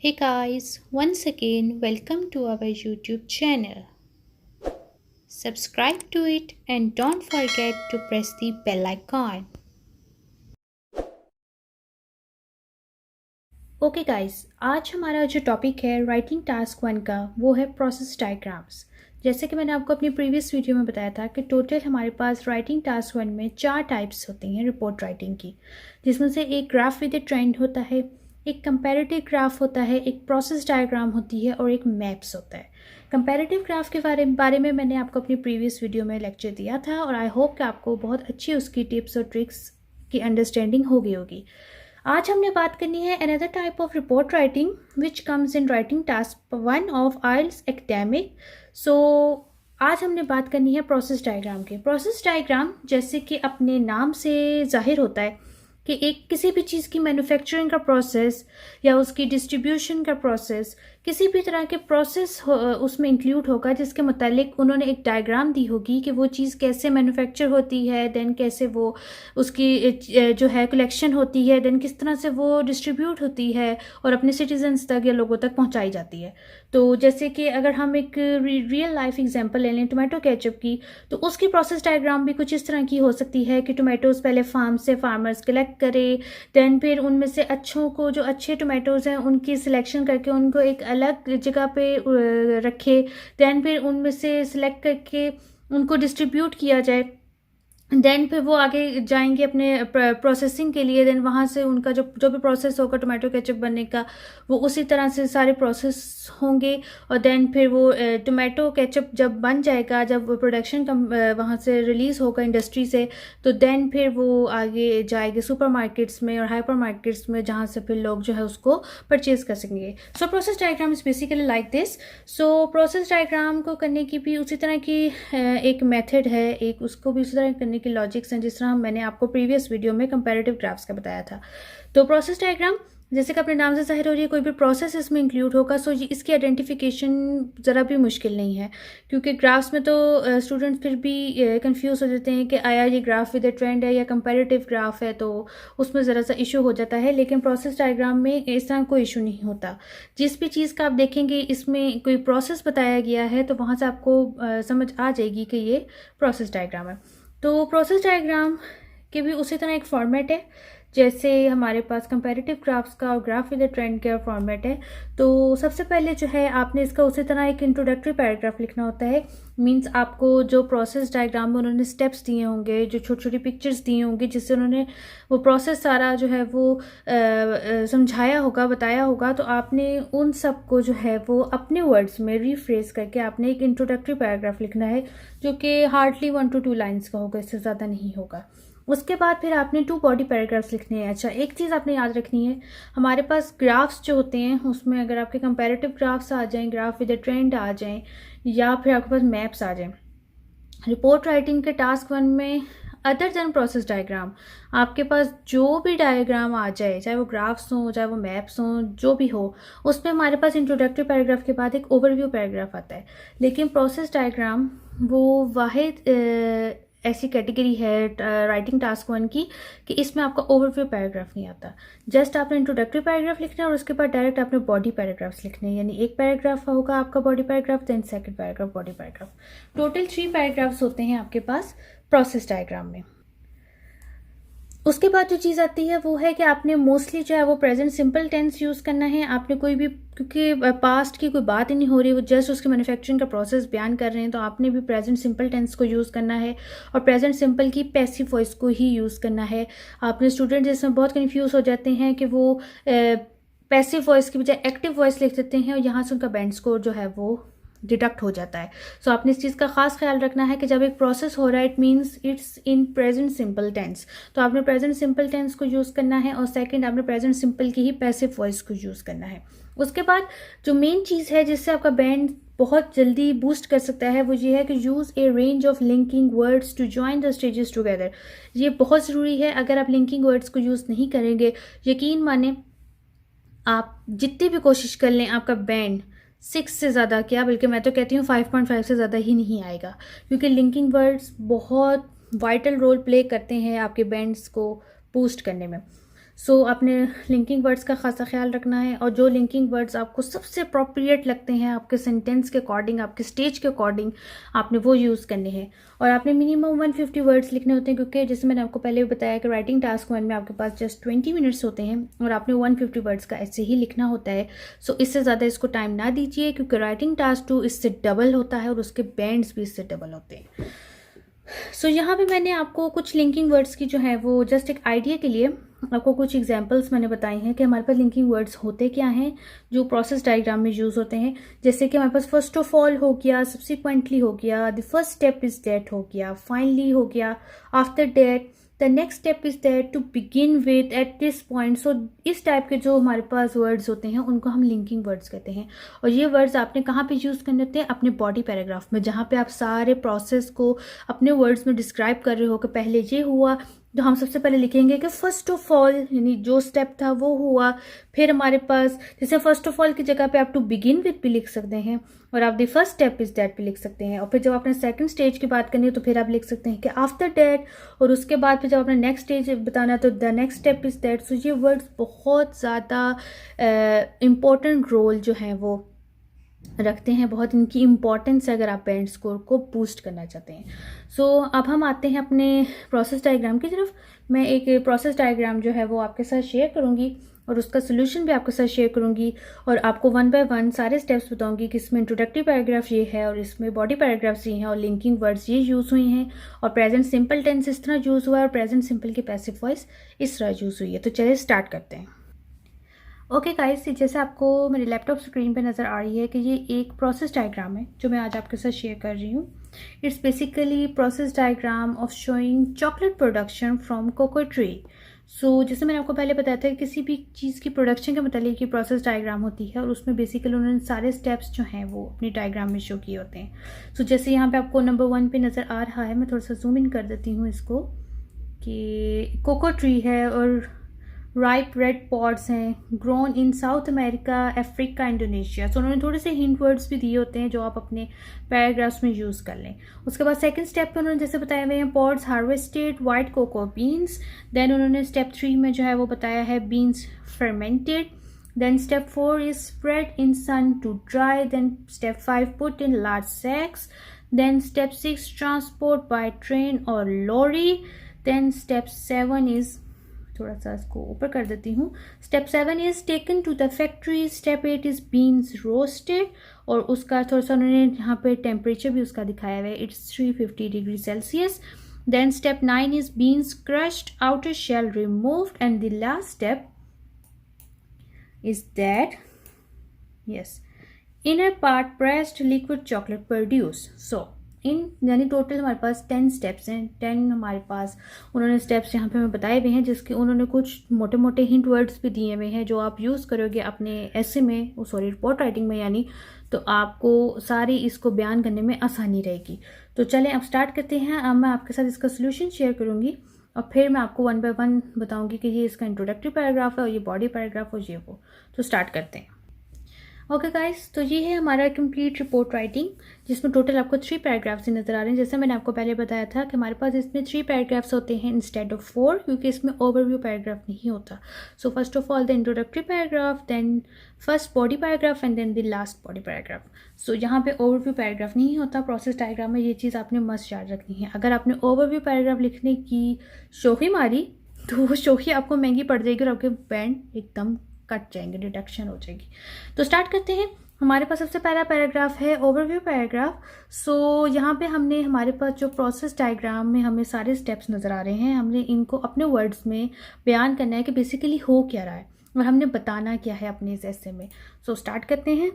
Hey guys, once again, welcome to our YouTube channel. Subscribe to it and don't forget to press the bell icon. Okay guys, आज हमारा जो topic है writing task 1 का वो है process diagrams. जैसे कि मैंने आपको अपनी प्रीवियस वीडियो में बताया था कि टोटल हमारे पास राइटिंग टास्क 1 में 4 टाइप्स होती हैं रिपोर्ट राइटिंग की, जिसमें से एक ग्राफ विद ए ट्रेंड होता है, एक कंपैरेटिव ग्राफ होता है, एक प्रोसेस डायग्राम होती है और एक मैप्स होता है। कंपैरेटिव ग्राफ के बारे में मैंने आपको अपनी प्रीवियस वीडियो में लेक्चर दिया था और आई होप कि आपको बहुत अच्छी उसकी टिप्स और ट्रिक्स की अंडरस्टैंडिंग हो गई होगी। आज हमने बात करनी है another type of report writing which comes in writing task 1 of IELTS academic. So आज हमने बात करनी है प्रोसेस डायग्राम की। प्रोसेस डायग्राम जैसे कि अपने नाम से जाहिर होता है कि एक किसी भी चीज़ की मैन्युफैक्चरिंग का प्रोसेस या उसकी डिस्ट्रीब्यूशन का प्रोसेस, किसी भी तरह के प्रोसेस उसमें इंक्लूड होगा जिसके मुतालिक उन्होंने एक डायग्राम दी होगी कि वो चीज़ कैसे मैन्युफैक्चर होती है, देन कैसे वो उसकी जो है कलेक्शन होती है, देन किस तरह से वो डिस्ट्रीब्यूट होती है और अपने सिटीजन्स तक या लोगों तक पहुंचाई जाती है। तो जैसे कि अगर हम एक रियल लाइफ एग्जांपल ले लें टोमेटो केचप की, तो उसकी प्रोसेस डायग्राम भी कुछ इस तरह की हो सकती है कि टोमेटोज़ पहले फार्म से फार्मर्स कलेक्ट करे, देन फिर उनमें से अच्छों को, जो अच्छे टोमेटोज़ हैं उनकी सिलेक्शन करके उनको एक अलग जगह पे रखे, देन फिर उनमें से सिलेक्ट करके उनको डिस्ट्रीब्यूट किया जाए, देन फिर वो आगे जाएंगे अपने प्रोसेसिंग के लिए, देन वहाँ से उनका जो भी प्रोसेस होगा टोमेटो केचप बनने का वो उसी तरह से सारे प्रोसेस होंगे और देन फिर वो टोमेटो केचप जब बन जाएगा, जब वो प्रोडक्शन वहाँ से रिलीज़ होगा इंडस्ट्री से, तो देन फिर वो आगे जाएंगे सुपर मार्केट्स में और हाइपर मार्केट्स में, जहाँ से फिर लोग जो है उसको परचेज़ कर सकेंगे। So process diagram is basically like this. So process diagram को करने की भी उसी तरह की एक मेथड है, एक उसको भी उसी तरह करने की लॉजिक्स हैं जिस तरह मैंने आपको प्रीवियस वीडियो में कंपैरेटिव ग्राफ्स का बताया था। तो प्रोसेस डायग्राम जैसे कि अपने नाम से जाहिर हो रही है, कोई भी प्रोसेस इसमें इंक्लूड होगा, सो इसकी आइडेंटिफिकेशन ज़रा भी मुश्किल नहीं है, क्योंकि ग्राफ्स में तो स्टूडेंट फिर भी कंफ्यूज हो जाते हैं कि आया ये ग्राफ विद ए ट्रेंड है या कंपैरेटिव ग्राफ है, तो उसमें ज़रा सा इशू हो जाता है। लेकिन प्रोसेस डायग्राम में इस तरह कोई इशू नहीं होता। जिस भी चीज़ का आप देखेंगे इसमें कोई प्रोसेस बताया गया है तो वहाँ से आपको समझ आ जाएगी कि ये प्रोसेस डायग्राम है। तो प्रोसेस डायग्राम के भी उसी तरह एक फॉर्मेट है जैसे हमारे पास कंपैरेटिव ग्राफ्स का और ग्राफ विद द ट्रेंड का फॉर्मेट है। तो सबसे पहले जो है आपने इसका उसी तरह एक इंट्रोडक्टरी पैराग्राफ लिखना होता है। मींस आपको जो प्रोसेस डायग्राम में उन्होंने स्टेप्स दिए होंगे, जो छोटी छोटी पिक्चर्स दिए होंगे जिससे उन्होंने वो प्रोसेस सारा जो है वो समझाया होगा, बताया होगा, तो आपने उन सब को जो है वो अपने वर्ड्स में रीफ्रेज करके आपने एक इंट्रोडक्टरी पैराग्राफ लिखना है जो कि हार्डली 1 to 2 लाइन्स का होगा, इससे ज़्यादा नहीं होगा। उसके बाद फिर आपने 2 बॉडी पैराग्राफ्स लिखने हैं। अच्छा, एक चीज़ आपने याद रखनी है, हमारे पास ग्राफ्स जो होते हैं उसमें अगर आपके कंपैरेटिव ग्राफ्स आ जाएं, ग्राफ विद अ ट्रेंड आ जाएं या फिर आपके पास मैप्स आ जाएं, रिपोर्ट राइटिंग के टास्क 1 में अदर देन प्रोसेस डायग्राम आपके पास जो भी डायग्राम आ जाए, चाहे वो ग्राफ्स हों, चाहे वो मैप्स हों, जो भी हो, उसमें हमारे पास इंट्रोडक्टरी पैराग्राफ के बाद एक ओवरव्यू पैराग्राफ आता है। लेकिन प्रोसेस डायग्राम वो वाहिद ऐसी कैटेगरी है राइटिंग टास्क 1 की कि इसमें आपका ओवरव्यू पैराग्राफ नहीं आता। जस्ट आपने इंट्रोडक्टरी पैराग्राफ लिखना है और उसके बाद डायरेक्ट आपने बॉडी पैराग्राफ्स लिखने हैं, यानी एक पैराग्राफ होगा आपका body paragraph, then second paragraph body paragraph. Total 3 paragraphs होते हैं आपके पास प्रोसेस डायग्राम में। उसके बाद जो चीज़ आती है वो है कि आपने मोस्टली जो है वो प्रेजेंट सिंपल टेंस यूज़ करना है। आपने कोई भी, क्योंकि पास्ट की कोई बात ही नहीं हो रही, वो जस्ट उसके मैन्युफैक्चरिंग का प्रोसेस बयान कर रहे हैं, तो आपने भी प्रेजेंट सिंपल टेंस को यूज़ करना है और प्रेजेंट सिंपल की पैसिव वॉइस को ही यूज़ करना है। आपने स्टूडेंट जिसमें बहुत कन्फ्यूज़ हो जाते हैं कि वो पैसिव वॉइस की बजाय एक्टिव वॉइस लिख देते हैं और यहाँ से उनका बैंड स्कोर जो है वो डिडक्ट हो जाता है। सो आपने इस चीज़ का खास ख्याल रखना है कि जब एक प्रोसेस हो रहा है it means it's in present simple tense, तो आपने प्रेजेंट सिंपल टेंस को यूज़ करना है और सेकंड आपने प्रेजेंट सिंपल की ही पैसिव वॉइस को यूज़ करना है। उसके बाद जो मेन चीज़ है जिससे आपका बैंड बहुत जल्दी बूस्ट कर सकता है वो ये है कि use a range of linking words to join the stages together. ये बहुत ज़रूरी है। अगर आप लिंकिंग वर्ड्स को यूज़ नहीं करेंगे, यकीन माने आप जितनी भी कोशिश कर लें, आपका बैंड 6 से ज़्यादा क्या, बल्कि मैं तो कहती हूँ 5.5 से ज़्यादा ही नहीं आएगा, क्योंकि लिंकिंग वर्ड्स बहुत वाइटल रोल प्ले करते हैं आपके बैंड्स को बूस्ट करने में। सो आपने लिंकिंग वर्ड्स का खासा ख्याल रखना है, और जो लिंकिंग वर्ड्स आपको सबसे अप्रोप्रिएट लगते हैं आपके सेंटेंस के अकॉर्डिंग, आपके स्टेज के अकॉर्डिंग, आपने वो यूज़ करने हैं। और आपने मिनिमम 150 वर्ड्स लिखने होते हैं, क्योंकि जैसे मैंने आपको पहले भी बताया कि राइटिंग टास्क 1 में आपके पास जस्ट 20 मिनट्स होते हैं और आपने 150 वर्ड्स का ऐसे ही लिखना होता है। सो इससे ज़्यादा इसको टाइम ना दीजिए, क्योंकि राइटिंग टास्क 2 इससे डबल होता है और उसके बैंड्स भी इससे डबल होते हैं। सो यहाँ पे मैंने आपको कुछ लिंकिंग वर्ड्स की जो है वो जस्ट एक आइडिया के लिए आपको कुछ एग्जांपल्स मैंने बताई हैं कि हमारे पास लिंकिंग वर्ड्स होते क्या हैं जो प्रोसेस डायग्राम में यूज़ होते हैं। जैसे कि हमारे पास फर्स्ट ऑफ ऑल हो गया, सब्सिक्वेंटली हो गया, the first step is that हो गया, फाइनली हो गया, after that, the next step is that, to begin with, at this point. So इस टाइप के जो हमारे पास वर्ड्स होते हैं उनको हम लिंकिंग वर्ड्स कहते हैं। और ये वर्ड्स आपने कहाँ पे यूज़ करने होते हैं? अपने बॉडी पैराग्राफ में, जहाँ पे आप सारे प्रोसेस को अपने वर्ड्स में डिस्क्राइब कर रहे हो कि पहले ये हुआ, तो हम सबसे पहले लिखेंगे कि फर्स्ट ऑफ ऑल, यानी जो स्टेप था वो हुआ। फिर हमारे पास जैसे फर्स्ट ऑफ ऑल की जगह पे आप टू बिगिन विद भी लिख सकते हैं, और आप the first step is that भी लिख सकते हैं। और फिर जब आपने सेकंड स्टेज की बात करनी है तो फिर आप लिख सकते हैं कि आफ्टर दैट, और उसके बाद फिर जब आपने नेक्स्ट स्टेज बताना है तो the next step is that. So ये वर्ड्स बहुत ज़्यादा इम्पोर्टेंट रोल जो है वो रखते हैं, बहुत इनकी इम्पॉर्टेंस है अगर आप बैंड स्कोर को बूस्ट करना चाहते हैं। सो अब हम आते हैं अपने प्रोसेस डायग्राम की तरफ। मैं एक प्रोसेस डायग्राम जो है वो आपके साथ शेयर करूंगी और उसका सोल्यूशन भी आपके साथ शेयर करूंगी, और आपको 1 बाय 1 सारे स्टेप्स बताऊंगी कि इसमें इंट्रोडक्टरी पैराग्राफ ये है और इसमें बॉडी पैराग्राफ्स ये हैं और लिंकिंग वर्ड्स ये यूज़ हुई हैं, और प्रेजेंट सिंपल टेंस इस तरह यूज़ हुआ है और प्रेजेंट सिंपल की पैसिव वॉइस इस तरह यूज़ हुई है। तो चलिए स्टार्ट करते हैं। ओके गाइस, जैसे आपको मेरे लैपटॉप स्क्रीन पे नज़र आ रही है कि ये एक प्रोसेस डायग्राम है जो मैं आज आपके साथ शेयर कर रही हूँ। It's basically process diagram of showing chocolate production from cocoa tree. So जैसे मैंने आपको पहले बताया था कि किसी भी चीज़ की प्रोडक्शन के मतलब की प्रोसेस डायग्राम होती है, और उसमें बेसिकली उन्होंने सारे स्टेप्स जो हैं वो अपनी डायग्राम में शो किए होते हैं। सो जैसे यहाँ पे आपको नंबर 1 पे नज़र आ रहा है, मैं थोड़ा सा जूम इन कर देती हूँ इसको, कि कोको ट्री है और राइप रेड पॉड्स हैं, grown in South America, Africa, Indonesia. So उन्होंने थोड़े से हिंट वर्ड्स भी दिए होते हैं जो आप अपने पैराग्राफ्स में यूज़ कर लें। उसके बाद सेकंड स्टेप पे उन्होंने जैसे बताए हुए हैं pods harvested, white cocoa beans. Then उन्होंने स्टेप 3 में जो है वो बताया है beans fermented. Then step 4 is spread in sun to dry. Then step 5 put in large sacks. Then step 6 transport by train or lorry. Then step 7 is, थोड़ा सा इसको ऊपर कर देती हूँ, step 7 is taken to the factory. Step 8 is beans roasted, और उसका थोड़ा सा उन्होंने यहाँ पे टेम्परेचर भी उसका दिखाया हुआ है, it's 350 degree Celsius. Then step 9 is beans crushed, outer shell removed, and the last step is that yes inner part pressed liquid chocolate produced. So इन यानी टोटल हमारे पास 10 स्टेप्स हैं, 10 हमारे पास उन्होंने स्टेप्स यहाँ पे हमें बताए हुए हैं, जिसके उन्होंने कुछ मोटे मोटे हिंट वर्ड्स भी दिए हुए हैं जो आप यूज़ करोगे अपने ऐसे में, रिपोर्ट राइटिंग में यानी, तो आपको सारी इसको बयान करने में आसानी रहेगी। तो चलें अब स्टार्ट करते हैं। अब मैं आपके साथ इसका सोल्यूशन शेयर करूँगी और फिर मैं आपको 1 बाय 1 बताऊंगी कि ये इसका इंट्रोडक्टरी पैराग्राफ है और ये बॉडी पैराग्राफ और ये वो। तो स्टार्ट करते हैं। ओके गाइस, तो ये है हमारा कंप्लीट रिपोर्ट राइटिंग, जिसमें टोटल आपको 3 पैराग्राफ्स नज़र आ रहे हैं। जैसे मैंने आपको पहले बताया था कि हमारे पास इसमें 3 पैराग्राफ्स होते हैं इंस्टेड ऑफ 4, क्योंकि इसमें ओवरव्यू पैराग्राफ नहीं होता। So first of all the introductory paragraph, then first body paragraph, and then the last body paragraph. So यहाँ पे ओवरव्यू पैराग्राफ नहीं होता प्रोसेस डायग्राम में, ये चीज़ आपने मस्ट याद रखनी है। अगर आपने ओवरव्यू पैराग्राफ लिखने की शोखी मारी तो वो शोखी आपको महंगी पड़ जाएगी और आपके बैंड एकदम कट जाएंगे, डिडक्शन हो जाएगी। तो स्टार्ट करते हैं। हमारे पास सबसे पहला पैराग्राफ है ओवरव्यू पैराग्राफ। सो यहाँ पे हमने हमारे पास जो प्रोसेस डायग्राम में हमें सारे स्टेप्स नज़र आ रहे हैं, हमने इनको अपने वर्ड्स में बयान करना है कि बेसिकली हो क्या रहा है और हमने बताना क्या है अपने इस ऐसे में। सो स्टार्ट करते हैं।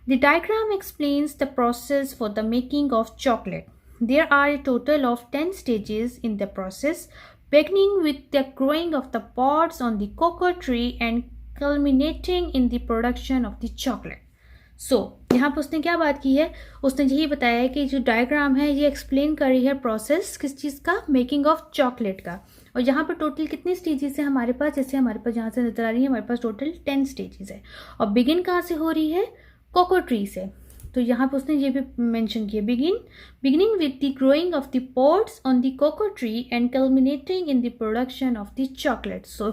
The diagram explains the process for the making of chocolate. There are a total of 10 stages in the process, beginning with the growing of the pods on the cocoa tree and culminating in the production of the chocolate. So यहाँ पर उसने क्या बात की है, उसने यही बताया है कि जो डायग्राम है ये एक्सप्लेन कर रही है प्रोसेस किस चीज़ का, मेकिंग ऑफ चॉकलेट का। और यहाँ पर टोटल कितनी स्टेजेस है हमारे पास, जैसे हमारे पास यहाँ से नजर आ रही है हमारे पास टोटल 10 स्टेजेस है। और बिगिन कहाँ से हो रही है, कोको ट्री से। तो यहाँ पर उसने ये भी मेंशन किया, beginning with the growing of the pods on the cocoa tree and culminating in the production of the chocolate. So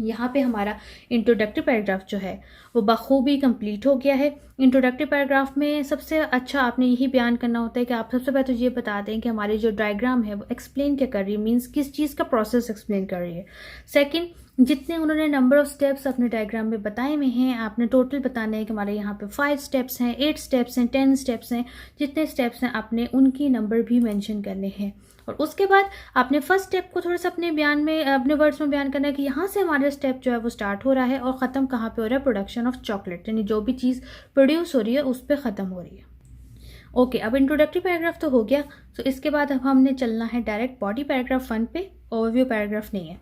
यहाँ पे हमारा इंट्रोडक्टिव पैराग्राफ जो है वो बखूबी कंप्लीट हो गया है। इंट्रोडक्टिव पैराग्राफ में सबसे अच्छा आपने यही बयान करना होता है कि आप सबसे पहले तो ये बता दें कि हमारी जो डायग्राम है वो एक्सप्लेन क्या कर रही है, मीन्स किस चीज़ का प्रोसेस एक्सप्लेन कर रही है। सेकंड, जितने उन्होंने नंबर ऑफ स्टेप्स अपने डायग्राम में बताए हुए हैं आपने टोटल बताना है कि हमारे यहाँ पे 5 स्टेप्स हैं, 8 स्टेप्स हैं, 10 स्टेप्स हैं। जितने स्टेप्स हैं आपने उनकी नंबर भी मेंशन करने हैं। और उसके बाद आपने फर्स्ट स्टेप को थोड़ा सा अपने बयान में, अपने वर्ड्स में बयान करना है कि यहाँ से हमारा स्टेप जो है वो स्टार्ट हो रहा है और ख़त्म कहाँ पे हो रहा है, प्रोडक्शन ऑफ चॉकलेट, यानी जो भी चीज़ प्रोड्यूस हो रही है उस पर ख़त्म हो रही है। ओके, अब इंट्रोडक्टरी पैराग्राफ तो हो गया। तो इसके बाद अब हमने चलना है डायरेक्ट बॉडी पैराग्राफ 1 पे, ओवरव्यू पैराग्राफ नहीं है।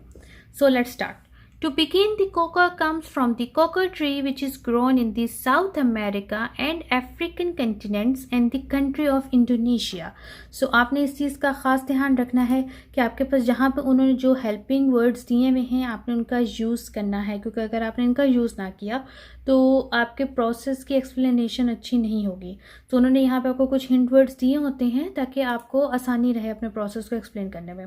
So let's start. To begin, the cocoa comes from the cocoa tree which is grown in the South America and African continents and the country of Indonesia. So आपने इस चीज़ का ख़ास ध्यान रखना है कि आपके पास जहाँ पे उन्होंने जो हेल्पिंग वर्ड्स दिए हुए हैं आपने उनका यूज़ करना है, क्योंकि अगर आपने इनका यूज़ ना किया तो आपके प्रोसेस की एक्सप्लेनेशन अच्छी नहीं होगी। तो उन्होंने यहाँ पे आपको कुछ हिंट वर्ड्स दिए होते हैं ताकि आपको आसानी रहे अपने प्रोसेस को एक्सप्लेन करने में।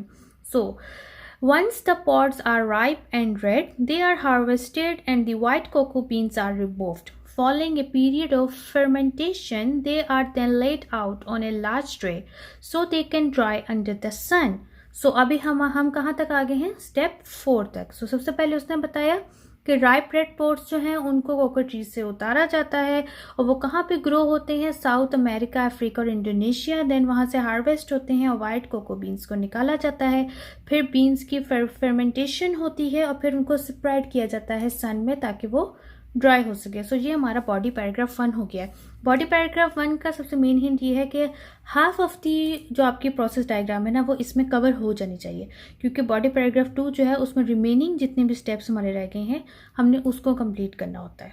Once the pods are ripe and red, they are harvested and the white cocoa beans are removed. Following a period of fermentation, they are then laid out on a large tray so they can dry under the sun. So अभी हम कहाँ तक आगे हैं, step 4 तक। सबसे पहले उसने बताया कि राइप रेड पोड्स जो हैं उनको कोको ट्री से उतारा जाता है और वो कहाँ पे ग्रो होते हैं, साउथ अमेरिका, अफ्रीका और इंडोनेशिया। देन वहाँ से हार्वेस्ट होते हैं और वाइट कोको बीन्स को निकाला जाता है। फिर बीन्स की फर्मेंटेशन होती है और फिर उनको स्प्रेड किया जाता है सन में ताकि वो ड्राई हो सके। सो ये हमारा बॉडी पैराग्राफ 1 हो गया है। बॉडी पैराग्राफ 1 का सबसे मेन हिंट ये है कि हाफ ऑफ दी जो आपकी प्रोसेस डायग्राम है ना वो इसमें कवर हो जानी चाहिए, क्योंकि बॉडी पैराग्राफ 2 जो है उसमें रिमेनिंग जितने भी स्टेप्स हमारे रह गए हैं हमने उसको कंप्लीट करना होता है।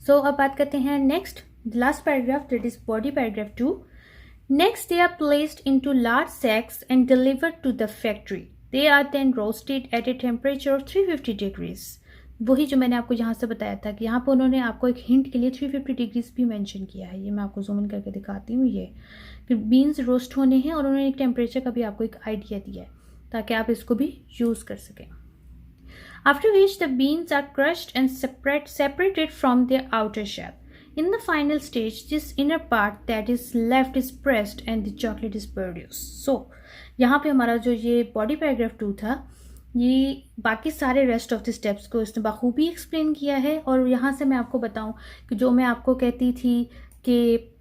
अब बात करते हैं next last paragraph, that is body paragraph 2। Next they are placed into large sacks and delivered to the factory. They are then roasted at a temperature of 350 degrees. वही जो मैंने आपको यहाँ से बताया था कि यहाँ पर उन्होंने आपको एक हिंट के लिए 350 डिग्रीज भी मेंशन किया है। ये मैं आपको जूम इन करके दिखाती हूँ। ये फिर बीन्स रोस्ट होने हैं और उन्होंने एक टेम्परेचर का भी आपको एक आइडिया दिया है ताकि आप इसको भी यूज़ कर सकें। After which the beans are crushed and separated from their outer shell. In the final stage, this inner part that is left is pressed and the chocolate is produced. यहाँ पे हमारा जो ये बॉडी पैराग्राफ 2 था ये बाकी सारे rest of the steps को इसने बखूबी एक्सप्लेन किया है। और यहाँ से मैं आपको बताऊँ कि जो मैं आपको कहती थी कि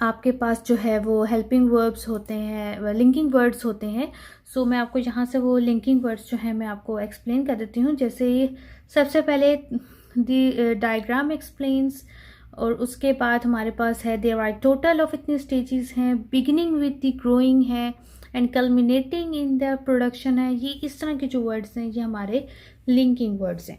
आपके पास जो है वो हेल्पिंग वर्ब्स होते हैं, लिंकिंग वर्ड्स होते हैं। मैं आपको यहाँ से वो लिंकिंग वर्ड्स जो हैं मैं आपको एक्सप्लेन कर देती हूँ। जैसे सबसे पहले दी डायग्राम एक्सप्लेन्स, और उसके बाद हमारे पास है देयर आर टोटल ऑफ इतने स्टेजेस हैं, बिगिनिंग विद द ग्रोइंग है and culminating in the production है। ये इस तरह के जो वर्ड्स हैं ये हमारे लिंकिंग वर्ड्स हैं।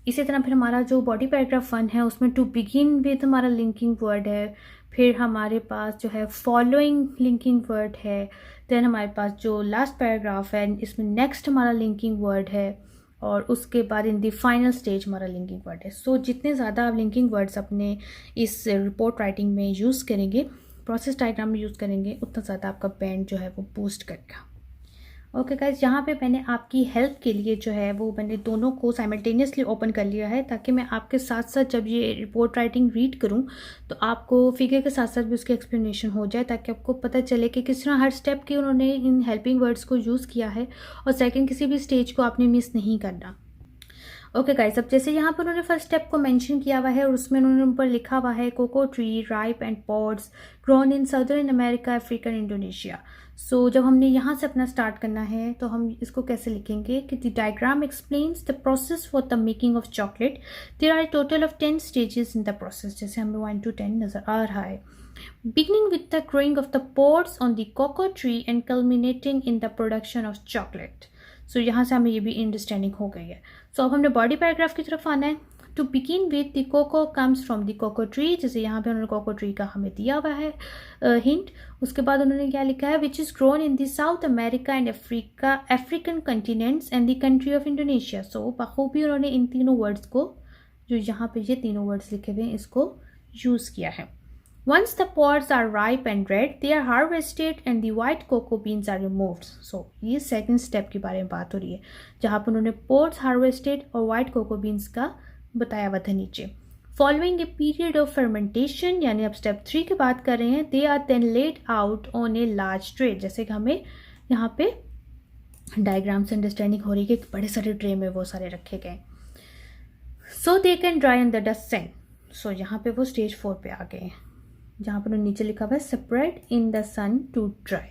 इसी तरह फिर हमारा जो बॉडी पैराग्राफ 1 है उसमें टू बिगिन विद हमारा लिंकिंग वर्ड है। फिर हमारे पास जो है फॉलोइंग लिंकिंग वर्ड है। देन हमारे पास जो लास्ट पैराग्राफ है इसमें नेक्स्ट हमारा लिंकिंग वर्ड है और उसके बाद इन दी फाइनल स्टेज हमारा लिंकिंग वर्ड है। जितने ज़्यादा आप लिंकिंग वर्ड्स अपने इस रिपोर्ट राइटिंग में यूज़ करेंगे, प्रोसेस डायग्राम में यूज़ करेंगे, उतना ज़्यादा आपका बैंड जो है वो बूस्ट करेगा। ओके गाइस, यहाँ पे मैंने आपकी हेल्प के लिए जो है वो मैंने दोनों को साइमल्टेनियसली ओपन कर लिया है ताकि मैं आपके साथ साथ जब ये रिपोर्ट राइटिंग रीड करूँ तो आपको फिगर के साथ साथ भी उसकी एक्सप्लेनेशन हो जाए, ताकि आपको पता चले कि किस तरह हर स्टेप के उन्होंने इन हेल्पिंग वर्ड्स को यूज़ किया है और सेकेंड किसी भी स्टेज को आपने मिस नहीं करना। ओके गाइस, अब जैसे यहाँ पर उन्होंने फर्स्ट स्टेप को मेंशन किया हुआ है और उसमें उन्होंने ऊपर लिखा हुआ है cocoa tree ripe and pods grown in southern America, Africa, Indonesia. जब हमने यहाँ से अपना स्टार्ट करना है तो हम इसको कैसे लिखेंगे कि the diagram explains the process for the making of chocolate. There are total of 10 stages in the process, जैसे हमें 1 to 10 नजर आ रहा है। Beginning with the growing of the pods on the cocoa tree and culminating in the production of chocolate. यहाँ से हमें ये भी अंडरस्टैंडिंग हो गई है। अब हमने बॉडी पैराग्राफ की तरफ आना है। To begin with the cocoa comes from the cocoa tree, जैसे यहाँ पे उन्होंने कोको ट्री का हमें दिया हुआ है हिंट। उसके बाद उन्होंने क्या लिखा है, which is grown in the south America and Africa, African continents and the country of Indonesia. बखूबी उन्होंने इन तीनों वर्ड्स को, जो यहाँ पे ये तीनों वर्ड्स लिखे हुए हैं, इसको यूज़ किया है। Once the pods are ripe and red, they are harvested and the white cocoa beans are removed. So ये second step के बारे में बात हो रही है, जहाँ पर उन्होंने pods harvested और white cocoa beans का बताया हुआ था नीचे. Following a period of fermentation, यानी अब step 3 की बात कर रहे हैं, they are then laid out on a large tray. जैसे कि हमें यहाँ पे डायग्राम से अंडरस्टैंडिंग हो रही है कि बड़े सारे ट्रे में वो सारे रखे गए. So they can dry in the dust sun. So यहाँ पे वो स्टेज 4 पे आ गए, जहाँ पर नीचे लिखा हुआ है separate in the sun to dry.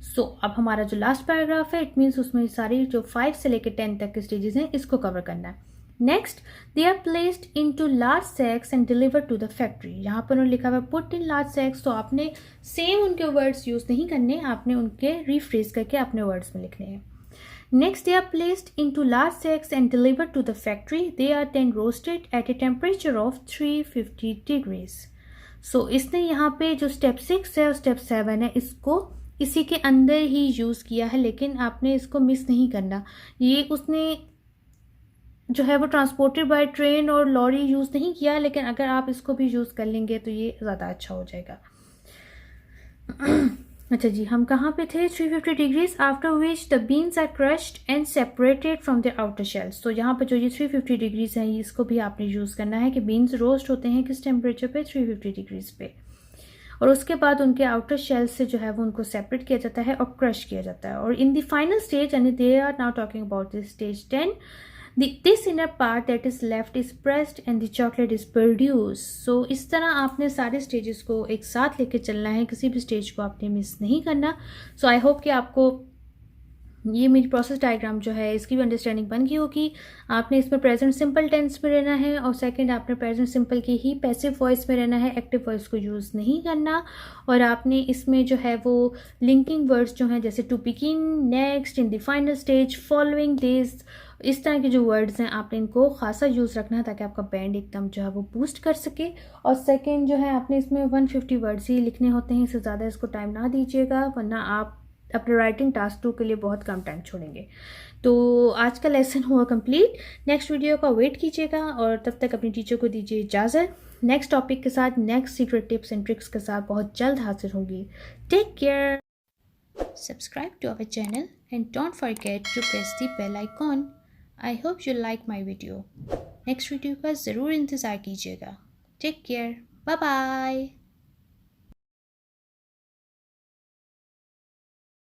So अब हमारा जो लास्ट पैराग्राफ है, इट मीन्स उसमें सारी जो 5 से लेकर 10 तक के स्टेजेस हैं इसको कवर करना है. Next, they are placed into large sacks and deliver to the factory. यहाँ पर उन्होंने लिखा हुआ है पुट इन लार्ज सैक्स. तो आपने सेम उनके वर्ड्स यूज नहीं करने, आपने उनके रिफ्रेज करके अपने वर्ड्स में लिखने हैं. Next, they are placed into large sacks and delivered to the factory. They are then roasted at a temperature of 350 degrees. So, इसने यहाँ पे जो स्टेप 6 है और स्टेप 7 है इसको इसी के अंदर ही यूज़ किया है, लेकिन आपने इसको मिस नहीं करना. ये उसने जो है वो ट्रांसपोर्टेड बाय ट्रेन और लॉरी यूज़ नहीं किया, लेकिन अगर आप इसको भी यूज़ कर लेंगे तो ये ज़्यादा अच्छा हो जाएगा. अच्छा जी, हम कहाँ पे थे? 350 degrees. After which the beans are crushed and separated from the outer shells. तो यहाँ पे जो ये 350 डिग्रीज है इसको भी आपने यूज़ करना है कि बीन्स रोस्ट होते हैं किस टेम्परेचर पे? 350 डिग्रीज पे. और उसके बाद उनके आउटर शेल्स से जो है वो उनको सेपरेट किया जाता है और क्रश किया जाता है. और इन द फाइनल स्टेज, यानी they are now talking about this stage 10, this inner part that is left is pressed and the chocolate is produced. So इस तरह आपने सारे स्टेजेस को एक साथ लेके चलना है, किसी भी स्टेज को आपने मिस नहीं करना. सो आई होप कि आपको ये मेरी प्रोसेस डायग्राम जो है इसकी भी अंडरस्टैंडिंग बन गई होगी. आपने इसमें प्रेजेंट सिंपल टेंस में रहना है और सेकंड आपने प्रेजेंट सिंपल की ही पैसिव वॉइस में रहना है, एक्टिव वॉइस को यूज़ नहीं करना. और आपने इसमें जो है वो लिंकिंग वर्ड्स जो हैं जैसे to begin, next, in the final stage, following this, इस तरह के जो वर्ड्स हैं आपने इनको खासा यूज़ रखना है ताकि आपका बैंड एकदम जो है वो बूस्ट कर सके. और सेकंड जो है आपने इसमें 150 वर्ड्स ही लिखने होते हैं, इससे ज़्यादा इसको टाइम ना दीजिएगा, वरना आप अपने राइटिंग टास्क 2 के लिए बहुत कम टाइम छोड़ेंगे. तो आज का लेसन हुआ कंप्लीट. नेक्स्ट वीडियो का वेट कीजिएगा और तब तक अपनी टीचर को दीजिए इजाज़त. नेक्स्ट टॉपिक के साथ, next secret tips and tricks के साथ बहुत जल्द हाजिर होंगी. Take care. Subscribe to our channel and don't forget to press the bell icon. I hope you like my video. Next video का ज़रूर इंतज़ार कीजिएगा. Take care. Bye bye.